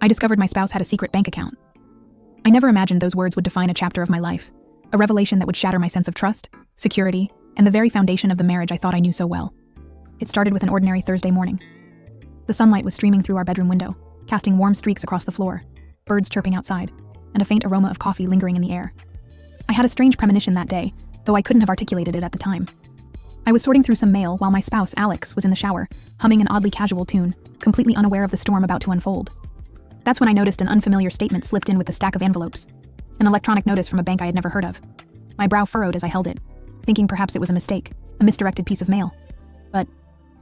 I discovered my spouse had a secret bank account. I never imagined those words would define a chapter of my life, a revelation that would shatter my sense of trust, security, and the very foundation of the marriage I thought I knew so well. It started with an ordinary Thursday morning. The sunlight was streaming through our bedroom window, casting warm streaks across the floor, birds chirping outside, and a faint aroma of coffee lingering in the air. I had a strange premonition that day, though I couldn't have articulated it at the time. I was sorting through some mail while my spouse, Alex, was in the shower, humming an oddly casual tune, completely unaware of the storm about to unfold. That's when I noticed an unfamiliar statement slipped in with a stack of envelopes, an electronic notice from a bank I had never heard of. My brow furrowed as I held it, thinking perhaps it was a mistake, a misdirected piece of mail. But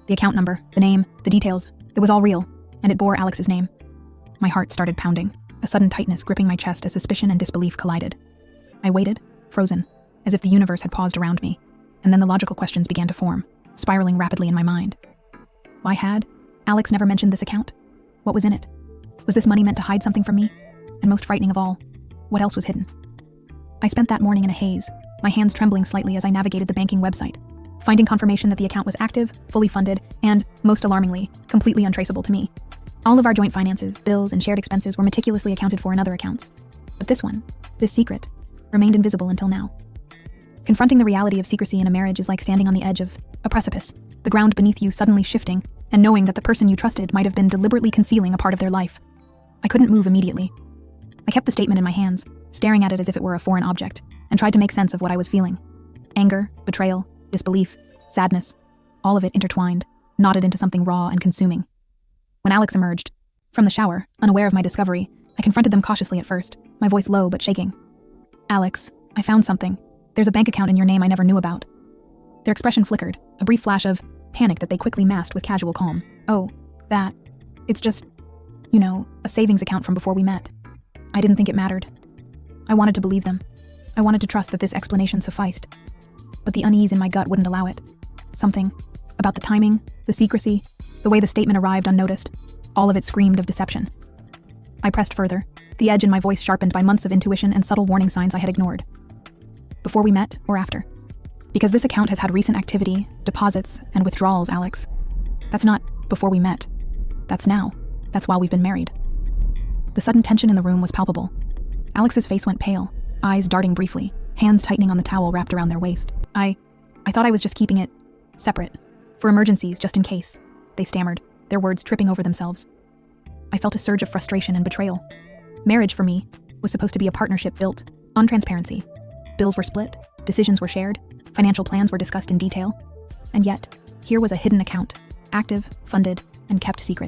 the account number, the name, the details, it was all real, and it bore Alex's name. My heart started pounding, a sudden tightness gripping my chest as suspicion and disbelief collided. I waited, frozen, as if the universe had paused around me, and then the logical questions began to form, spiraling rapidly in my mind. Why had Alex never mentioned this account? What was in it? Was this money meant to hide something from me? And most frightening of all, what else was hidden? I spent that morning in a haze, my hands trembling slightly as I navigated the banking website, finding confirmation that the account was active, fully funded, and, most alarmingly, completely untraceable to me. All of our joint finances, bills, and shared expenses were meticulously accounted for in other accounts. But this one, this secret, remained invisible until now. Confronting the reality of secrecy in a marriage is like standing on the edge of a precipice, the ground beneath you suddenly shifting, and knowing that the person you trusted might have been deliberately concealing a part of their life. I couldn't move immediately. I kept the statement in my hands, staring at it as if it were a foreign object, and tried to make sense of what I was feeling. Anger, betrayal, disbelief, sadness, all of it intertwined, knotted into something raw and consuming. When Alex emerged from the shower, unaware of my discovery, I confronted them cautiously at first, my voice low but shaking. Alex, I found something. There's a bank account in your name I never knew about. Their expression flickered, a brief flash of panic that they quickly masked with casual calm. Oh, that. It's just, a savings account from before we met. I didn't think it mattered. I wanted to believe them. I wanted to trust that this explanation sufficed. But the unease in my gut wouldn't allow it. Something about the timing, the secrecy, the way the statement arrived unnoticed, all of it screamed of deception. I pressed further, the edge in my voice sharpened by months of intuition and subtle warning signs I had ignored. Before we met or after? Because this account has had recent activity, deposits, and withdrawals, Alex. That's not before we met. That's now. That's while we've been married. The sudden tension in the room was palpable. Alex's face went pale, eyes darting briefly, hands tightening on the towel wrapped around their waist. I thought I was just keeping it separate. For emergencies, just in case, they stammered, their words tripping over themselves. I felt a surge of frustration and betrayal. Marriage, for me, was supposed to be a partnership built on transparency. Bills were split, decisions were shared, financial plans were discussed in detail. And yet, here was a hidden account, active, funded, and kept secret.